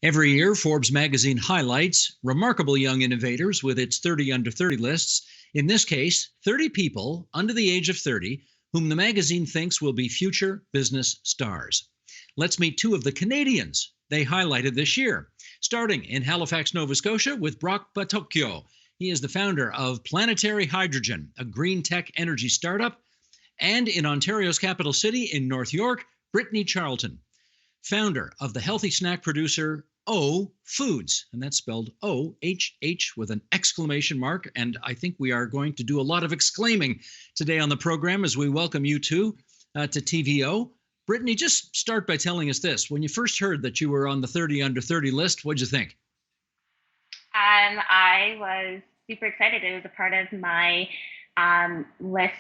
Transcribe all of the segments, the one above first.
Every year, Forbes magazine highlights remarkable young innovators with its 30 under 30 lists. In this case, 30 people under the age of 30 whom the magazine thinks will be future business stars. Let's meet two of the Canadians they highlighted this year. Starting in Halifax, Nova Scotia, with Battochio. He is the founder of Planetary Hydrogen, a green tech energy startup. And in Ontario's capital city, in North York, Brittany Charlton, founder of the healthy snack producer OhhFoods, and that's spelled O-H-H with an exclamation mark. And I think we are going to do a lot of exclaiming today on the program as we welcome you two to TVO. Brittany, just start by telling us this. When you first heard that you were on the 30 under 30 list, what'd you think? I was super excited. It was a part of my list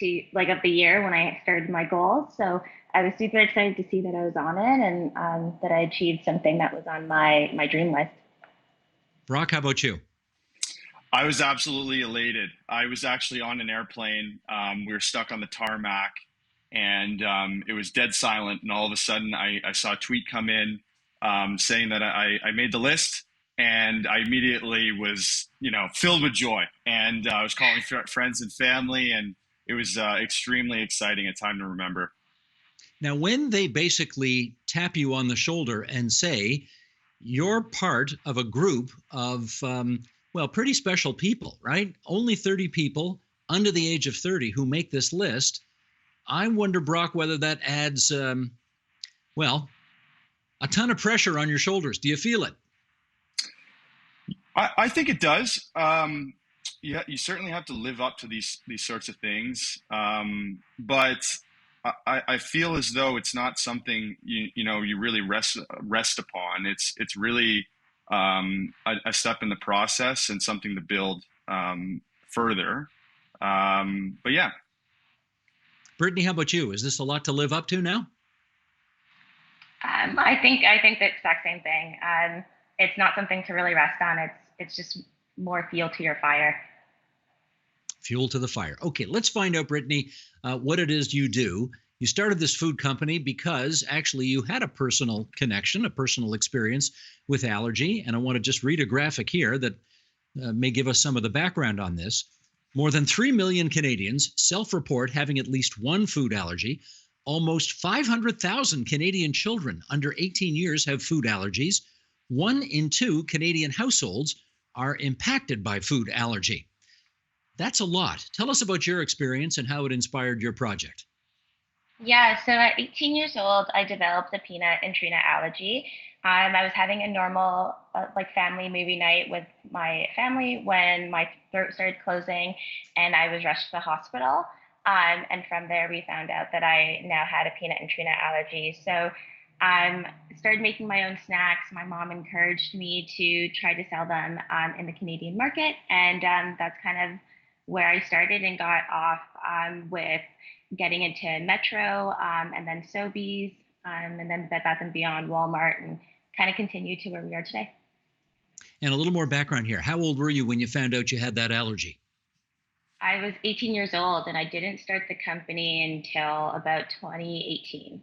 of the year when I started my goals. So I was super excited to see that I was on it and that I achieved something that was on my dream list. Brock, how about you? I was absolutely elated. I was actually on an airplane. We were stuck on the tarmac and it was dead silent. And all of a sudden I saw a tweet come in saying that I made the list. And I immediately was, filled with joy. And I was calling friends and family, and it was extremely exciting, a time to remember. Now, when they basically tap you on the shoulder and say, you're part of a group of, pretty special people, right? Only 30 people under the age of 30 who make this list. I wonder, Brock, whether that adds, a ton of pressure on your shoulders. Do you feel it? I think it does. Yeah, you certainly have to live up to these sorts of things. But I feel as though it's not something you really rest upon. It's really a step in the process and something to build further. But yeah. Brittany, how about you? Is this a lot to live up to now? I think the exact same thing. It's not something to really rest on. It's just more fuel to your fire. Fuel to the fire. Okay, let's find out, Brittany, what it is you do. You started this food company because actually you had a personal connection, a personal experience with allergy. And I want to just read a graphic here that may give us some of the background on this. More than 3 million Canadians self-report having at least one food allergy. Almost 500,000 Canadian children under 18 years have food allergies. 1 in 2 Canadian households are impacted by food allergy. That's a lot. Tell us about your experience and how it inspired your project. Yeah, so at 18 years old, I developed a peanut and tree nut allergy. I was having a normal family movie night with my family when my throat started closing and I was rushed to the hospital. And from there, we found out that I now had a peanut and tree nut allergy. So started making my own snacks. My mom encouraged me to try to sell them in the Canadian market. And that's kind of where I started and got off with getting into Metro and then Sobeys and then Bed Bath & Beyond, Walmart, and kind of continued to where we are today. And a little more background here. How old were you when you found out you had that allergy? I was 18 years old and I didn't start the company until about 2018.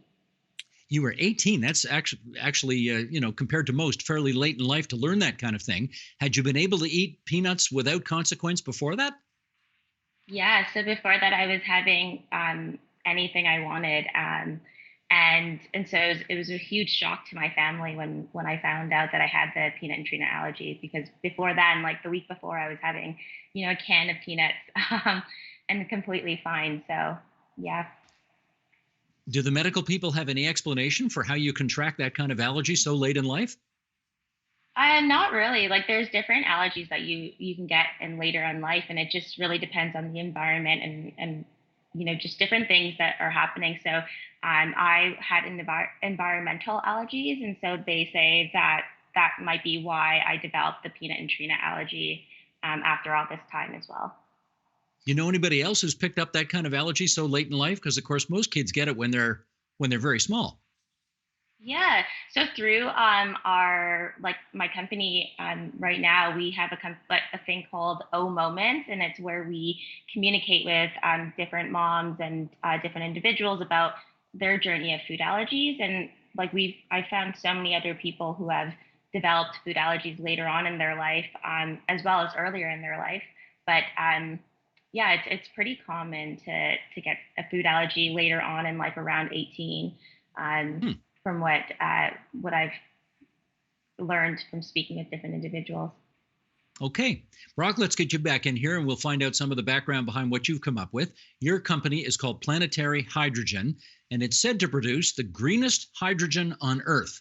You were 18. That's actually, compared to most, fairly late in life to learn that kind of thing. Had you been able to eat peanuts without consequence before that? Yeah. So before that, I was having anything I wanted, and so it was a huge shock to my family when I found out that I had the peanut and tree nut allergy. Because before then, like the week before, I was having a can of peanuts and completely fine. So yeah. Do the medical people have any explanation for how you contract that kind of allergy so late in life? Not really. Like there's different allergies that you can get in later in life, and it just really depends on the environment and just different things that are happening. So I had environmental allergies, and so they say that might be why I developed the peanut and tree nut allergy after all this time as well. You know anybody else who's picked up that kind of allergy so late in life? Because of course most kids get it when they're very small. Yeah. So through my company right now, we have a thing called O Moments, and it's where we communicate with different moms and different individuals about their journey of food allergies. And I found so many other people who have developed food allergies later on in their life, as well as earlier in their life. But yeah, it's pretty common to get a food allergy later on in life, around 18, from what I've learned from speaking with different individuals. Okay, Brock, let's get you back in here and we'll find out some of the background behind what you've come up with. Your company is called Planetary Hydrogen, and it's said to produce the greenest hydrogen on Earth.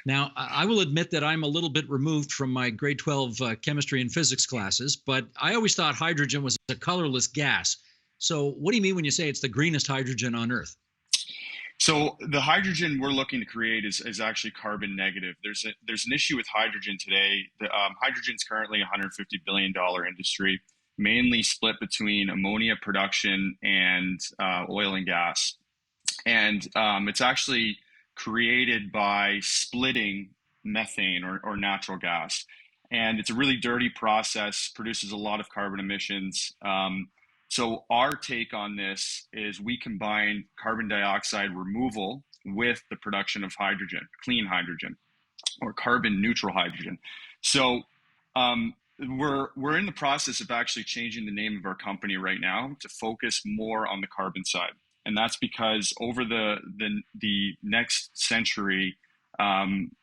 Now, I will admit that I'm a little bit removed from my grade 12 chemistry and physics classes, but I always thought hydrogen was a colorless gas. So what do you mean when you say it's the greenest hydrogen on Earth? So the hydrogen we're looking to create is actually carbon negative. There's an issue with hydrogen today. Hydrogen is currently a $150 billion industry, mainly split between ammonia production and oil and gas. And it's actually created by splitting methane or natural gas. And it's a really dirty process, produces a lot of carbon emissions. So our take on this is we combine carbon dioxide removal with the production of hydrogen, clean hydrogen, or carbon neutral hydrogen. So we're in the process of actually changing the name of our company right now to focus more on the carbon side. And that's because over the next century,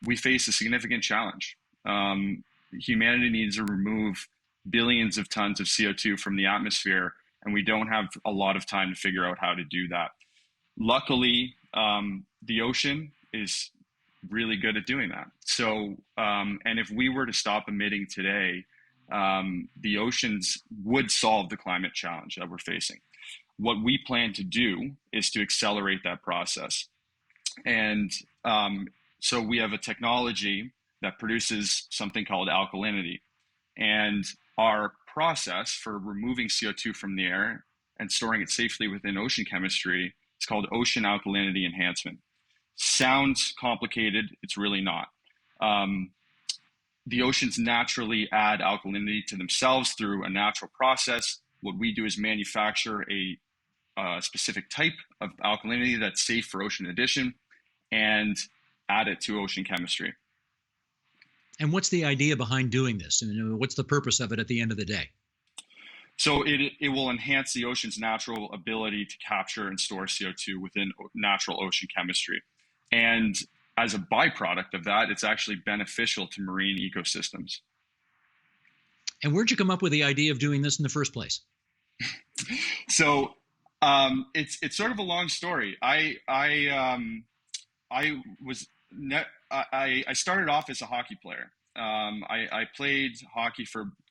we face a significant challenge. Humanity needs to remove billions of tons of CO2 from the atmosphere, and we don't have a lot of time to figure out how to do that. Luckily, the ocean is really good at doing that. So, and if we were to stop emitting today, the oceans would solve the climate challenge that we're facing. What we plan to do is to accelerate that process. And so we have a technology that produces something called alkalinity. And our process for removing CO2 from the air and storing it safely within ocean chemistry is called ocean alkalinity enhancement. Sounds complicated, it's really not. The oceans naturally add alkalinity to themselves through a natural process. What we do is manufacture a specific type of alkalinity that's safe for ocean addition and add it to ocean chemistry. And what's the idea behind doing this? And what's the purpose of it at the end of the day? So it will enhance the ocean's natural ability to capture and store CO2 within natural ocean chemistry. And as a byproduct of that, it's actually beneficial to marine ecosystems. And where'd you come up with the idea of doing this in the first place? So it's sort of a long story. I started off as a hockey player. I played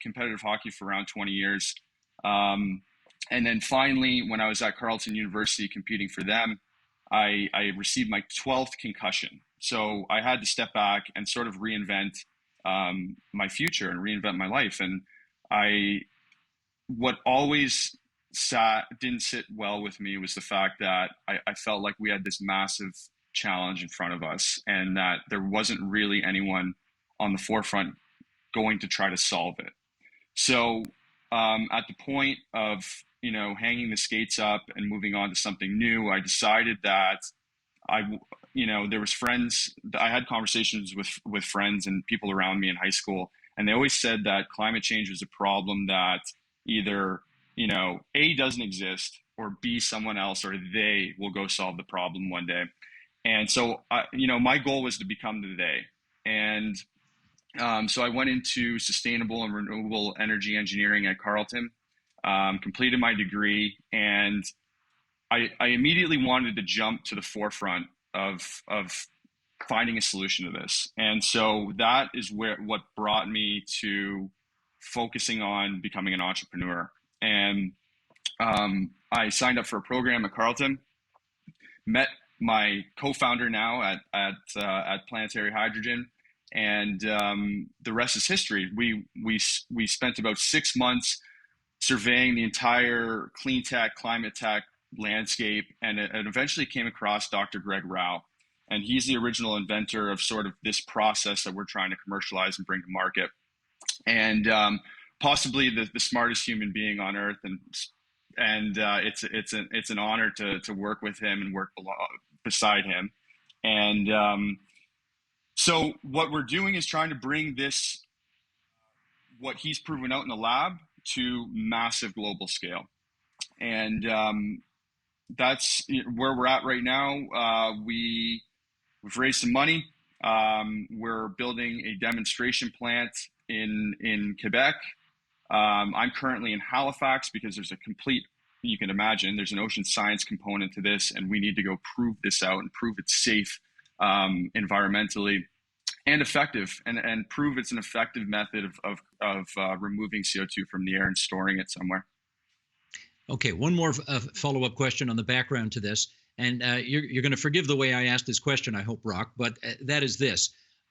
competitive hockey for around 20 years. And then finally, when I was at Charlton University competing for them, I received my 12th concussion. So I had to step back and sort of reinvent my future and reinvent my life. And what always didn't sit well with me was the fact that I felt like we had this massive challenge in front of us and that there wasn't really anyone on the forefront going to try to solve it. So at the point of hanging the skates up and moving on to something new, I decided that there was friends. I had conversations with friends and people around me in high school, and they always said that climate change was a problem that either A, doesn't exist, or B, someone else or they will go solve the problem one day. And so my goal was to become the they. And so I went into sustainable and renewable energy engineering at Charlton, completed my degree, and I immediately wanted to jump to the forefront of finding a solution to this. And so that is what brought me to focusing on becoming an entrepreneur. And I signed up for a program at Charlton, met my co-founder now at Planetary Hydrogen, and the rest is history. We spent about 6 months surveying the entire clean tech, climate tech landscape, and it eventually came across Dr. Greg Rao. And he's the original inventor of sort of this process that we're trying to commercialize and bring to market. And possibly the smartest human being on earth. And it's an honor to work with him and work beside him. And So what we're doing is trying to bring what he's proven out in the lab to massive global scale. And that's where we're at right now. We've raised some money. We're building a demonstration plant in Quebec. I'm currently in Halifax because you can imagine, there's an ocean science component to this, and we need to go prove this out and prove it's safe environmentally and effective, and prove it's an effective method of removing CO2 from the air and storing it somewhere. Okay, one more follow-up question on the background to this. And you're going to forgive the way I asked this question, I hope, Rock, but that is this.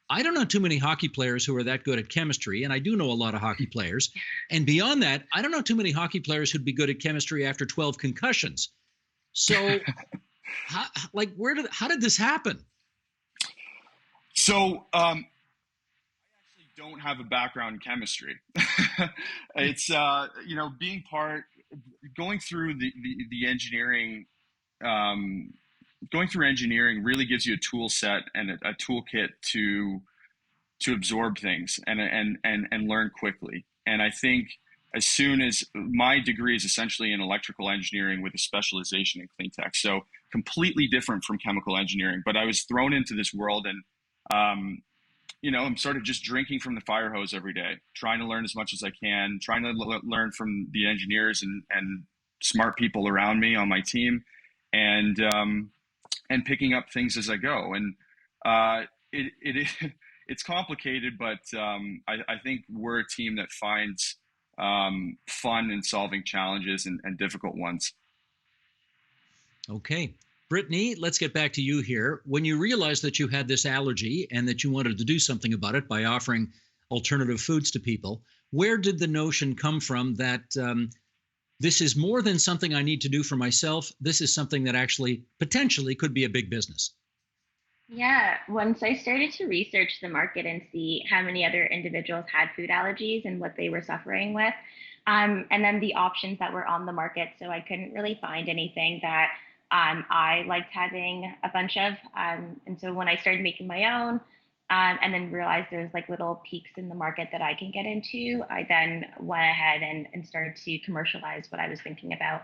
I don't know too many hockey players who are that good at chemistry, and I do know a lot of hockey players. And beyond that, I don't know too many hockey players who'd be good at chemistry after 12 concussions. So, how did this happen? So, I actually don't have a background in chemistry. It's going through the engineering. Going through engineering really gives you a tool set and a toolkit to absorb things and learn quickly. And I think as soon as my degree is essentially in electrical engineering with a specialization in clean tech, so completely different from chemical engineering, but I was thrown into this world, and I'm sort of just drinking from the fire hose every day, trying to learn as much as I can, trying to learn from the engineers and smart people around me on my team, and picking up things as I go. And it's complicated, but I think we're a team that finds fun in solving challenges and difficult ones. Okay. Brittany, let's get back to you here. When you realized that you had this allergy and that you wanted to do something about it by offering alternative foods to people, where did the notion come from that this is more than something I need to do for myself? This is something that actually potentially could be a big business. Yeah, once I started to research the market and see how many other individuals had food allergies and what they were suffering with, and then the options that were on the market, so I couldn't really find anything that I liked having a bunch of. And so when I started making my own, and then realized there's like little peaks in the market that I can get into, I then went ahead and started to commercialize what I was thinking about.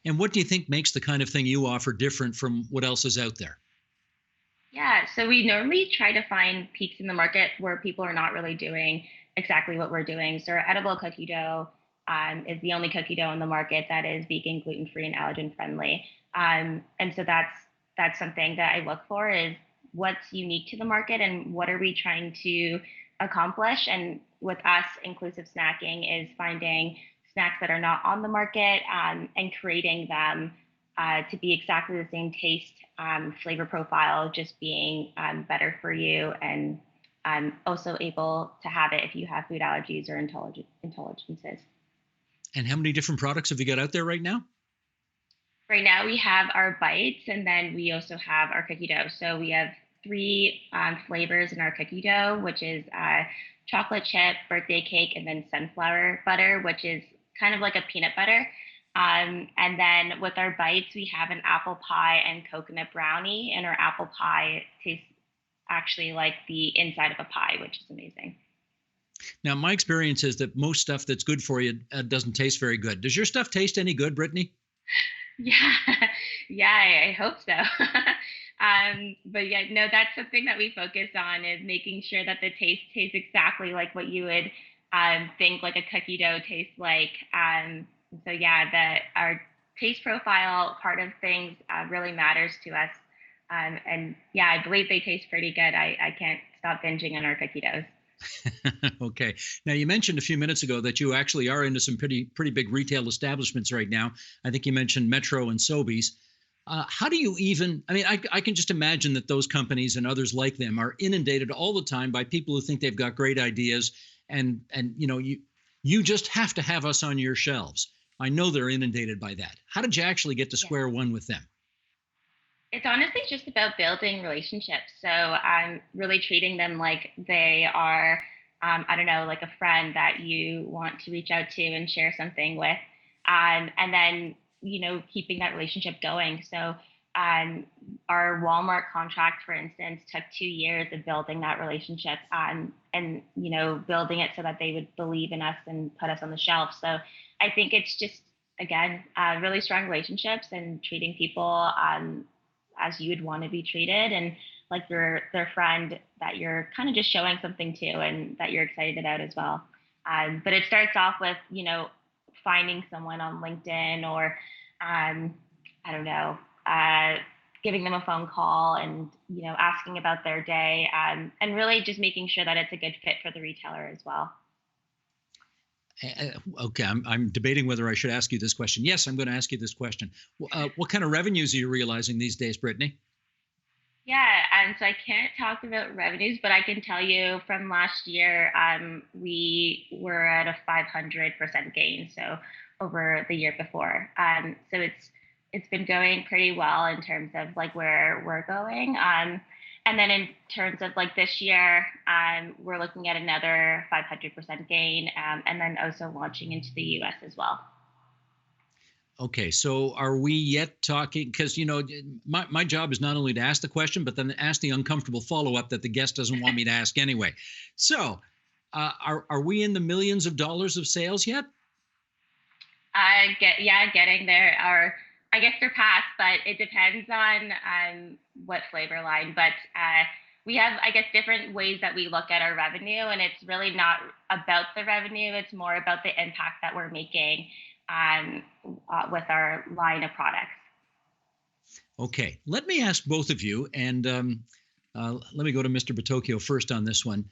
And what do you think makes the kind of thing you offer different from what else is out there? Yeah, so we normally try to find peaks in the market where people are not really doing exactly what we're doing. So our edible cookie dough is the only cookie dough in the market that is vegan, gluten-free, and allergen-friendly. And so that's something that I look for, is what's unique to the market and what are we trying to accomplish. And with us, inclusive snacking is finding snacks that are not on the market, and creating them to be exactly the same taste, flavor profile, just being better for you, and also able to have it if you have food allergies or intolerances. And how many different products have you got out there right now? Right now we have our bites, and then we also have our cookie dough. So we have three flavors in our cookie dough, which is chocolate chip, birthday cake, and then sunflower butter, which is kind of like a peanut butter. And then with our bites, we have an apple pie and coconut brownie, and our apple pie tastes actually like the inside of a pie, which is amazing. Now, my experience is that most stuff that's good for you doesn't taste very good. Does your stuff taste any good, Brittany? Yeah, yeah, I hope so. But yeah, no, that's something that we focus on, is making sure that the taste tastes exactly like what you would think like a cookie dough tastes like. So yeah, our taste profile part of things really matters to us. And yeah, I believe they taste pretty good. I can't stop binging on our cookie doughs. Okay. Now, you mentioned a few minutes ago that you actually are into some pretty big retail establishments right now. I think you mentioned Metro and Sobeys. How do you even, I mean, I can just imagine that those companies and others like them are inundated all the time by people who think they've got great ideas, and you just have to have us on your shelves. I know they're inundated by that. How did you actually get to square one with them? It's honestly just about building relationships. So I'm really treating them like they are, I don't know, like a friend that you want to reach out to and share something with. And then, keeping that relationship going. So our Walmart contract, for instance, took 2 years of building that relationship, and building it so that they would believe in us and put us on the shelf. So I think it's just, again, really strong relationships and treating people as you would want to be treated, and like their friend that you're kind of just showing something to and that you're excited about as well. But it starts off with finding someone on LinkedIn, or I don't know, giving them a phone call and asking about their day, and really just making sure that it's a good fit for the retailer as well. Okay, I'm debating whether I should ask you this question. Yes, I'm going to ask you this question. What kind of revenues are you realizing these days, Brittany? Yeah, and so I can't talk about revenues, but I can tell you from last year, we were at a 500% gain, so over the year before. So it's been going pretty well in terms of like where we're going. And then in terms of like this year, we're looking at another 500% gain, and then also launching into the US as well. Okay, so are we yet talking? Because my job is not only to ask the question, but then ask the uncomfortable follow-up that the guest doesn't want me to ask anyway. So, are we in the millions of dollars of sales yet? Getting there. Or I guess they're past, but it depends on what flavor line. But we have, I guess, different ways that we look at our revenue, and it's really not about the revenue. It's more about the impact that we're making with our line of products. Okay, let me ask both of you, and let me go to Mr. Battochio first on this one.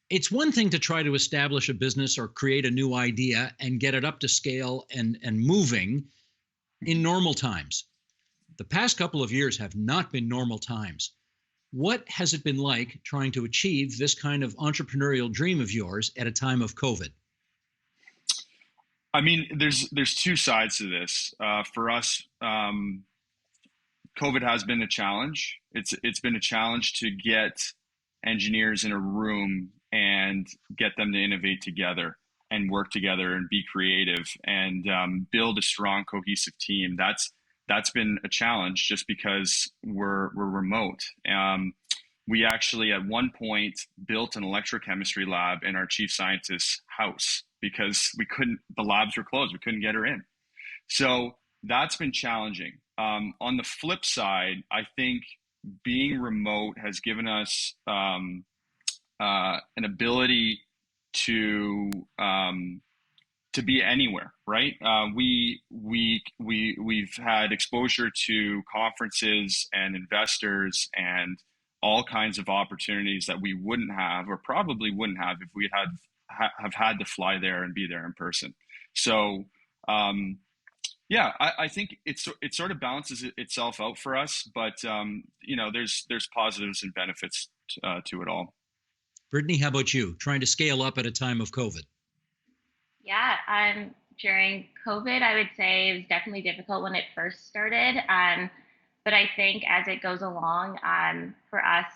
It's one thing to try to establish a business or create a new idea and get it up to scale and moving in normal times. The past couple of years have not been normal times. What has it been like trying to achieve this kind of entrepreneurial dream of yours at a time of COVID? I mean, there's two sides to this. For us, COVID has been a challenge. It's been a challenge to get engineers in a room and get them to innovate together and work together and be creative and build a strong, cohesive team. That's been a challenge just because we're remote. We actually at one point built an electrochemistry lab in our chief scientist's house because the labs were closed. We couldn't get her in. So that's been challenging. On the flip side, I think being remote has given us an ability to be anywhere, right? We've had exposure to conferences and investors and all kinds of opportunities that we wouldn't have, or probably wouldn't have, if we have had to fly there and be there in person. So I think it sort of balances itself out for us, but there's positives and benefits to it all. Brittany, how about you? Trying to scale up at a time of COVID? Yeah, during COVID, I would say it was definitely difficult when it first started. But I think as it goes along, for us,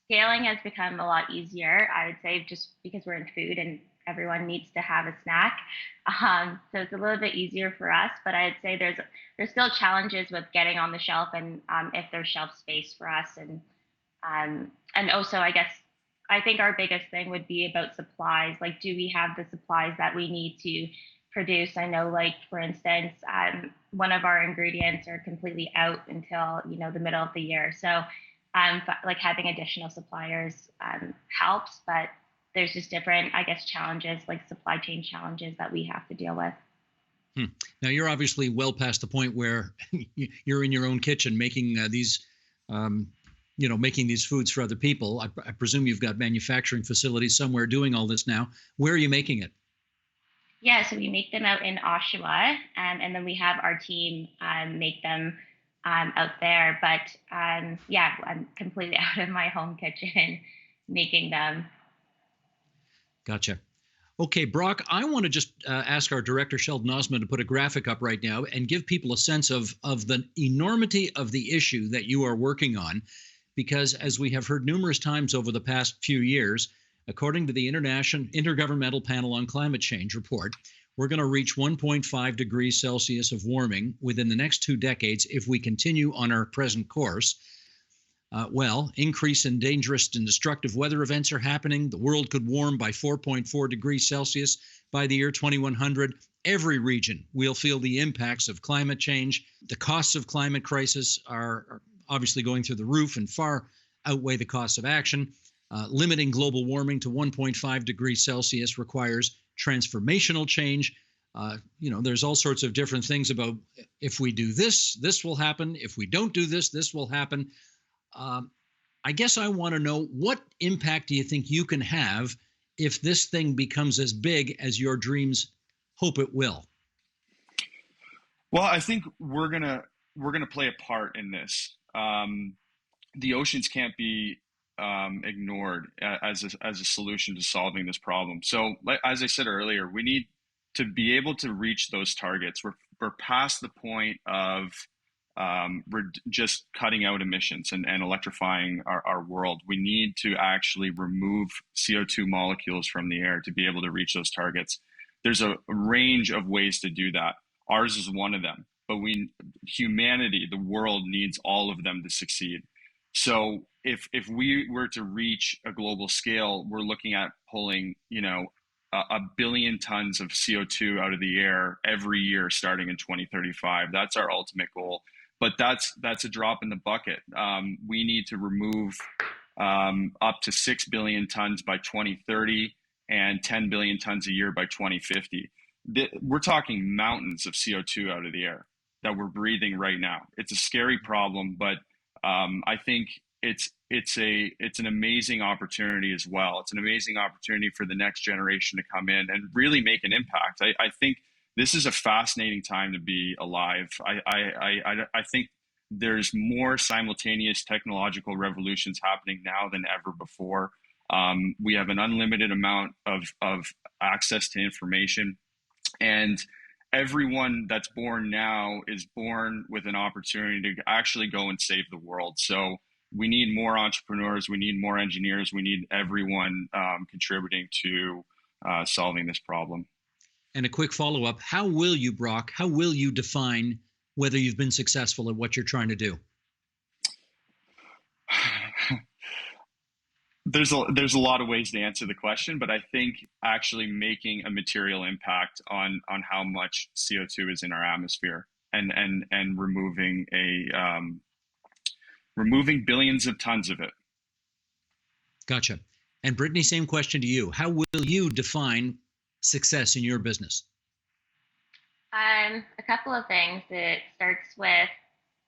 scaling has become a lot easier. I would say just because we're in food and everyone needs to have a snack. So it's a little bit easier for us, but I'd say there's still challenges with getting on the shelf and if there's shelf space for us. And also, I think our biggest thing would be about supplies. Like, do we have the supplies that we need to produce? I know, like, for instance, one of our ingredients are completely out until, the middle of the year. So, like, having additional suppliers helps, but there's just different, challenges, like supply chain challenges that we have to deal with. Now, you're obviously well past the point where you're in your own kitchen making making these foods for other people. I presume you've got manufacturing facilities somewhere doing all this now. Where are you making it? Yeah, so we make them out in Oshawa, and then we have our team make them out there. But I'm completely out of my home kitchen making them. Gotcha. Okay, Brock, I want to just ask our director, Sheldon Osmond, to put a graphic up right now and give people a sense of the enormity of the issue that you are working on. Because as we have heard numerous times over the past few years, according to the Intergovernmental Panel on Climate Change report, we're going to reach 1.5 degrees Celsius of warming within the next 2 decades if we continue on our present course. Increase in dangerous and destructive weather events are happening. The world could warm by 4.4 degrees Celsius by the year 2100. Every region will feel the impacts of climate change. The costs of climate crisis are obviously going through the roof and far outweigh the costs of action. Limiting global warming to 1.5 degrees Celsius requires transformational change. There's all sorts of different things about if we do this, this will happen. If we don't do this, this will happen. I guess I want to know, what impact do you think you can have if this thing becomes as big as your dreams hope it will? Well, I think we're gonna play a part in this. The oceans can't be ignored as a solution to solving this problem. So, as I said earlier, we need to be able to reach those targets. We're past the point of we're just cutting out emissions and electrifying our world. We need to actually remove CO2 molecules from the air to be able to reach those targets. There's a range of ways to do that. Ours is one of them, but humanity, the world, needs all of them to succeed. So if we were to reach a global scale, we're looking at pulling, a billion tons of CO2 out of the air every year starting in 2035. That's our ultimate goal. But that's a drop in the bucket. We need to remove up to 6 billion tons by 2030 and 10 billion tons a year by 2050. We're talking mountains of CO2 out of the air that we're breathing right now. It's a scary problem, but I think it's an amazing opportunity as well. It's an amazing opportunity for the next generation to come in and really make an impact. I think this is a fascinating time to be alive. I think there's more simultaneous technological revolutions happening now than ever before. We have an unlimited amount of access to information, and everyone that's born now is born with an opportunity to actually go and save the world. So we need more entrepreneurs, we need more engineers, we need everyone contributing to solving this problem. And a quick follow-up, how will you define whether you've been successful at what you're trying to do? There's a lot of ways to answer the question, but I think actually making a material impact on how much CO2 is in our atmosphere and removing billions of tons of it. Gotcha. And Brittany, same question to you. How will you define success in your business? A couple of things. It starts with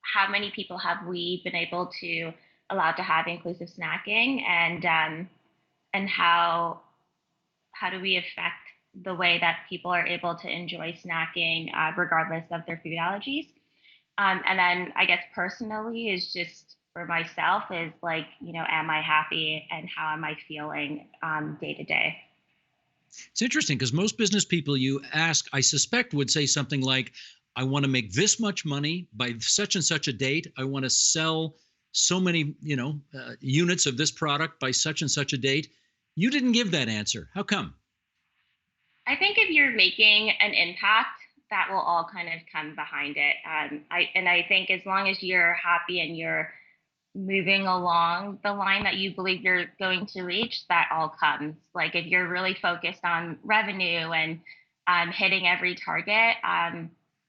how many people have we been able to allow to have inclusive snacking, and how do we affect the way that people are able to enjoy snacking regardless of their food allergies. And then I guess personally is just for myself is like, am I happy and how am I feeling day to day? It's interesting because most business people you ask, I suspect, would say something like, I want to make this much money by such and such a date. I want to sell so many, units of this product by such and such a date. You didn't give that answer. How come? I think if you're making an impact, that will all kind of come behind it. I think as long as you're happy and you're moving along the line that you believe you're going to reach, that all comes. Like if you're really focused on revenue and hitting every target,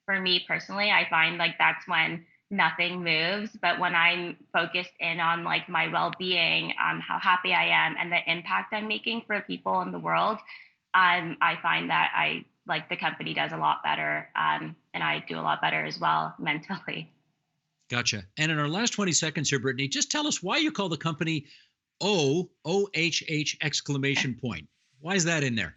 for me personally, I find like that's when nothing moves. But when I'm focused in on like my well-being, how happy I am and the impact I'm making for people in the world, I find that the company does a lot better, and I do a lot better as well mentally. Gotcha. And in our last 20 seconds here, Brittany, just tell us why you call the company OHH exclamation point. Why is that in there?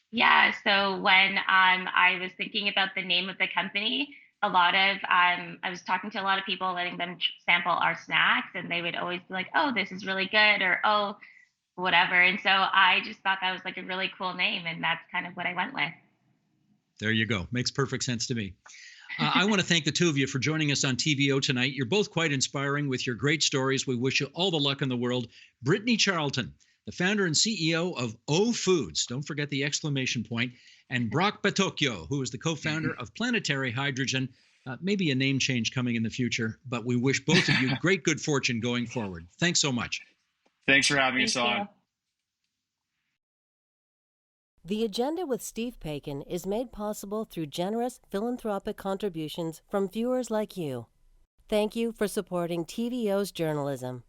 Yeah. So when I was thinking about the name of the company, I was talking to a lot of people, letting them sample our snacks, and they would always be like, "Oh, this is really good," or "Oh, whatever." And so I just thought that was like a really cool name, and that's kind of what I went with. There you go. Makes perfect sense to me. I want to thank the two of you for joining us on TVO tonight. You're both quite inspiring with your great stories. We wish you all the luck in the world. Brittany Charlton, the founder and CEO of OhhFoods. Don't forget the exclamation point. and Brock Battochio, who is the co-founder of Planetary Hydrogen. Maybe a name change coming in the future, but we wish both of you great good fortune going forward. Thanks so much. Thanks for having us on. The Agenda with Steve Paikin is made possible through generous philanthropic contributions from viewers like you. Thank you for supporting TVO's journalism.